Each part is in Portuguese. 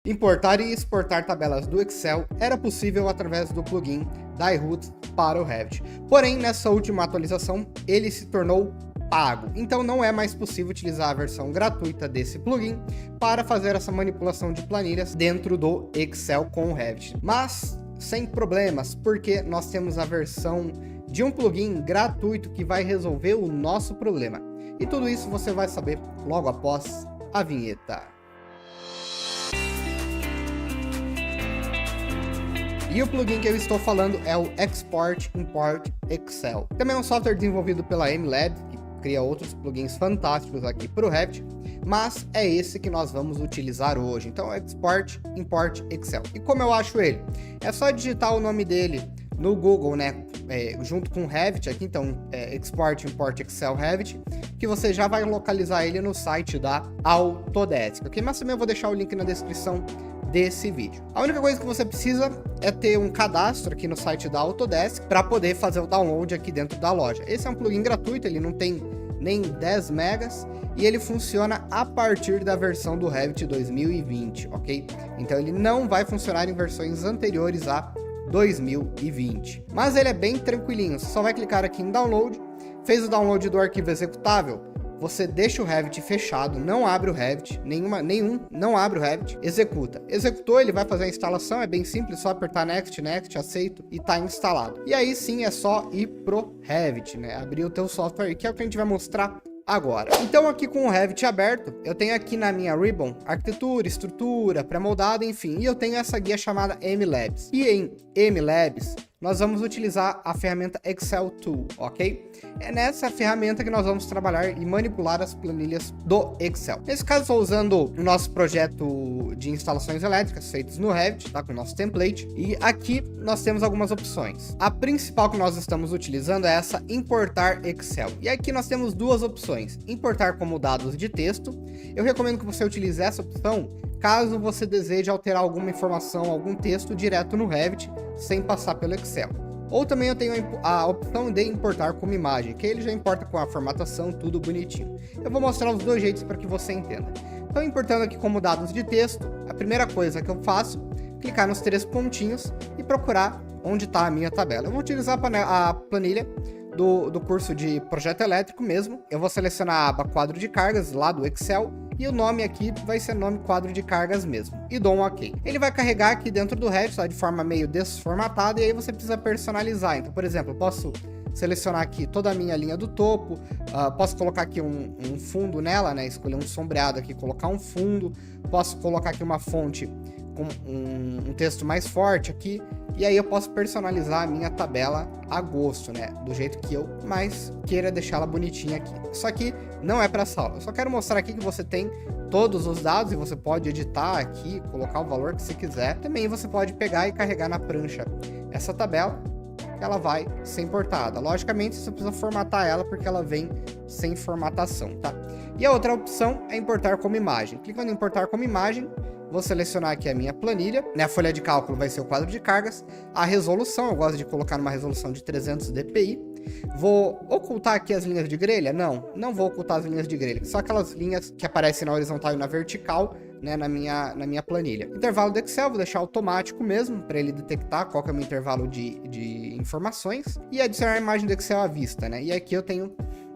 Importar e exportar tabelas do Excel era possível através do plugin Dai-Roots para o Revit. Porém, nessa última atualização, ele se tornou pago. Então não é mais possível utilizar a versão gratuita desse plugin para fazer essa manipulação de planilhas dentro do Excel com o Revit. Mas sem problemas, porque nós temos a versão de um plugin gratuito que vai resolver o nosso problema. E tudo isso você vai saber logo após a vinheta. E o plugin que eu estou falando é o Export Import Excel. Também é um software desenvolvido pela MLab, que cria outros plugins fantásticos aqui para o Revit, mas é esse que nós vamos utilizar hoje. Então, Export Import Excel. E como eu acho ele? É só digitar o nome dele no Google, né? Junto com o Revit aqui, então Export Import Excel Revit, que você já vai localizar ele no site da Autodesk, ok? Mas também eu vou deixar o link na descrição desse vídeo. A única coisa que você precisa é ter um cadastro aqui no site da Autodesk para poder fazer o download aqui dentro da loja. Esse é um plugin gratuito, ele não tem nem 10 megas e ele funciona a partir da versão do Revit 2020, ok? Então ele não vai funcionar em versões anteriores a 2020. Mas ele é bem tranquilinho, você só vai clicar aqui em download, fez o download do arquivo executável, você deixa o Revit fechado, não abre o Revit, não abre o Revit, executa. Executou, ele vai fazer a instalação, é bem simples, só apertar Next, Next, aceito e tá instalado. E aí sim é só ir pro Revit, né? Abrir o teu software, que é o que a gente vai mostrar agora. Então aqui com o Revit aberto, eu tenho aqui na minha ribbon arquitetura, estrutura, pré-moldada, enfim, e eu tenho essa guia chamada MLabs. E em MLabs nós vamos utilizar a ferramenta Excel Tool, ok? É nessa ferramenta que nós vamos trabalhar e manipular as planilhas do Excel. Nesse caso, estou usando o nosso projeto de instalações elétricas feitos no Revit, tá? Com o nosso template. E aqui nós temos algumas opções. A principal que nós estamos utilizando é essa importar Excel. E aqui nós temos duas opções. Importar como dados de texto. Eu recomendo que você utilize essa opção caso você deseje alterar alguma informação, algum texto direto no Revit, sem passar pelo Excel. Ou também eu tenho a opção de importar como imagem, que ele já importa com a formatação, tudo bonitinho. Eu vou mostrar os dois jeitos para que você entenda. Então, importando aqui como dados de texto, a primeira coisa que eu faço, clicar nos 3 pontinhos e procurar onde está a minha tabela. Eu vou utilizar a planilha do curso de projeto elétrico mesmo. Eu vou selecionar a aba quadro de cargas lá do Excel e o nome aqui vai ser nome quadro de cargas mesmo. E dou um OK. Ele vai carregar aqui dentro do Revit, tá, de forma meio desformatada, e aí você precisa personalizar. Então, por exemplo, eu posso selecionar aqui toda a minha linha do topo, posso colocar aqui um fundo nela, né? Escolher um sombreado aqui, colocar um fundo, posso colocar aqui uma fonte com um texto mais forte aqui, e aí eu posso personalizar a minha tabela a gosto, né? Do jeito que eu mais queira deixá-la bonitinha aqui. Isso aqui não é para essa aula, eu só quero mostrar aqui que você tem todos os dados e você pode editar aqui, colocar o valor que você quiser. Também você pode pegar e carregar na prancha essa tabela, ela vai ser importada. Logicamente, você precisa formatar ela porque ela vem sem formatação, tá? E a outra opção é importar como imagem. Clicando em importar como imagem, vou selecionar aqui a minha planilha, né? A folha de cálculo vai ser o quadro de cargas, a resolução, eu gosto de colocar numa resolução de 300 dpi. Vou ocultar aqui as linhas de grelha? Não vou ocultar as linhas de grelha, só aquelas linhas que aparecem na horizontal e na vertical, né, na minha planilha. Intervalo do Excel, vou deixar automático mesmo, para ele detectar qual que é o meu intervalo de informações, e adicionar a imagem do Excel à vista, né? E aqui eu tenho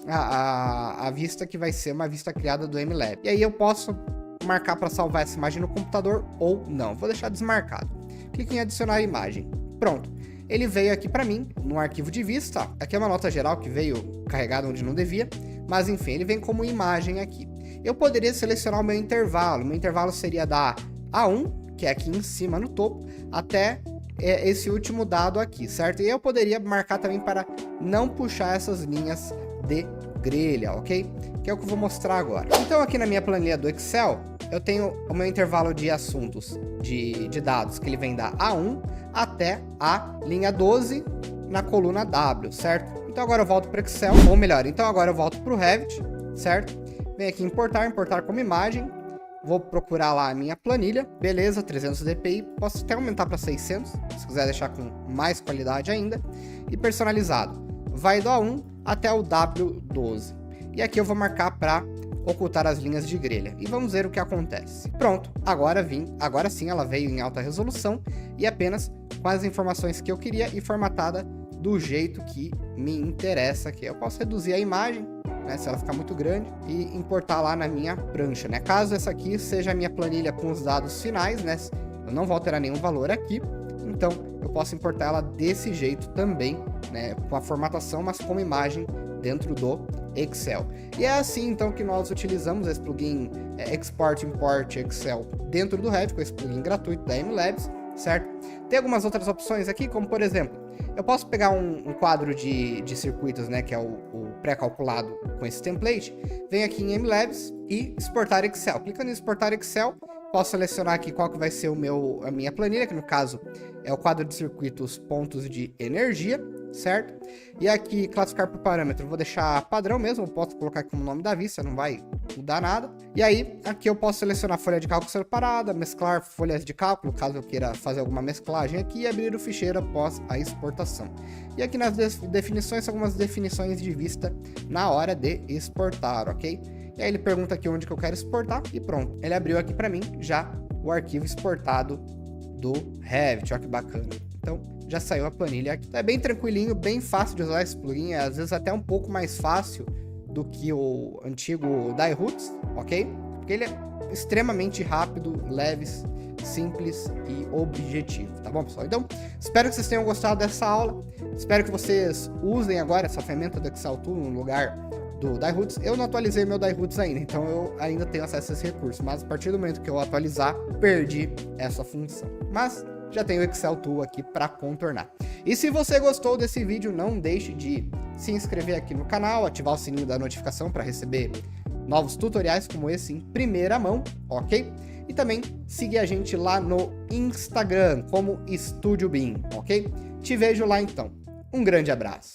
a vista que vai ser uma vista criada do MLab. E aí eu posso marcar para salvar essa imagem no computador ou não. Vou deixar desmarcado. Clique em adicionar imagem. Pronto. Ele veio aqui para mim no arquivo de vista. Aqui é uma nota geral que veio carregada onde não devia, mas enfim, ele vem como imagem aqui. Eu poderia selecionar o meu intervalo. O meu intervalo seria da A1, que é aqui em cima no topo, até esse último dado aqui, certo? E eu poderia marcar também para não puxar essas linhas de grelha, ok? Que é o que eu vou mostrar agora. Então aqui na minha planilha do Excel, eu tenho o meu intervalo de assuntos de dados, que ele vem da A1 até a linha 12 na coluna W, certo? Então agora eu volto para o Excel, ou melhor, então agora eu volto para o Revit, certo? Venho aqui em importar como imagem, vou procurar lá a minha planilha, beleza, 300 dpi, posso até aumentar para 600, se quiser deixar com mais qualidade ainda, e personalizado. Vai do A1 até o W12. E aqui eu vou marcar para ocultar as linhas de grelha. E vamos ver o que acontece. Pronto, agora sim ela veio em alta resolução e apenas com as informações que eu queria e formatada do jeito que me interessa aqui. Eu posso reduzir a imagem, né, se ela ficar muito grande, e importar lá na minha prancha, né? Caso essa aqui seja a minha planilha com os dados finais, né? Eu não vou alterar nenhum valor aqui, então eu posso importar ela desse jeito também, né? Com a formatação, mas como imagem dentro do Excel. E é assim então que nós utilizamos esse plugin Export Import Excel dentro do Revit, com esse plugin gratuito da MLabs, certo? Tem algumas outras opções aqui, como por exemplo, eu posso pegar um quadro de circuitos, né, que é o pré-calculado com esse template, venho aqui em MLabs e exportar Excel. Clicando em exportar Excel, posso selecionar aqui qual que vai ser a minha planilha, que no caso é o quadro de circuitos pontos de energia, certo? E aqui classificar por parâmetro, vou deixar padrão mesmo, eu posso colocar aqui como nome da vista, não vai mudar nada. E aí, aqui eu posso selecionar folha de cálculo separada, mesclar folhas de cálculo, caso eu queira fazer alguma mesclagem aqui, e abrir o ficheiro após a exportação. E aqui nas definições, algumas definições de vista na hora de exportar, ok? E aí ele pergunta aqui onde que eu quero exportar e pronto. Ele abriu aqui para mim já o arquivo exportado do Revit, olha que bacana. Então já saiu a planilha aqui. É bem tranquilinho, bem fácil de usar esse plugin, às vezes até um pouco mais fácil do que o antigo DieRoots, ok? Porque ele é extremamente rápido, leve, simples e objetivo, tá bom, pessoal? Então, espero que vocês tenham gostado dessa aula, espero que vocês usem agora essa ferramenta do Excel Tool no lugar do DieRoots. Eu não atualizei meu DieRoots ainda, então eu ainda tenho acesso a esse recurso, mas a partir do momento que eu atualizar, perdi essa função. Mas já tenho o Excel Tool aqui para contornar. E se você gostou desse vídeo, não deixe de se inscrever aqui no canal, ativar o sininho da notificação para receber novos tutoriais como esse em primeira mão, ok? E também seguir a gente lá no Instagram como Estúdio BIM, ok? Te vejo lá então. Um grande abraço.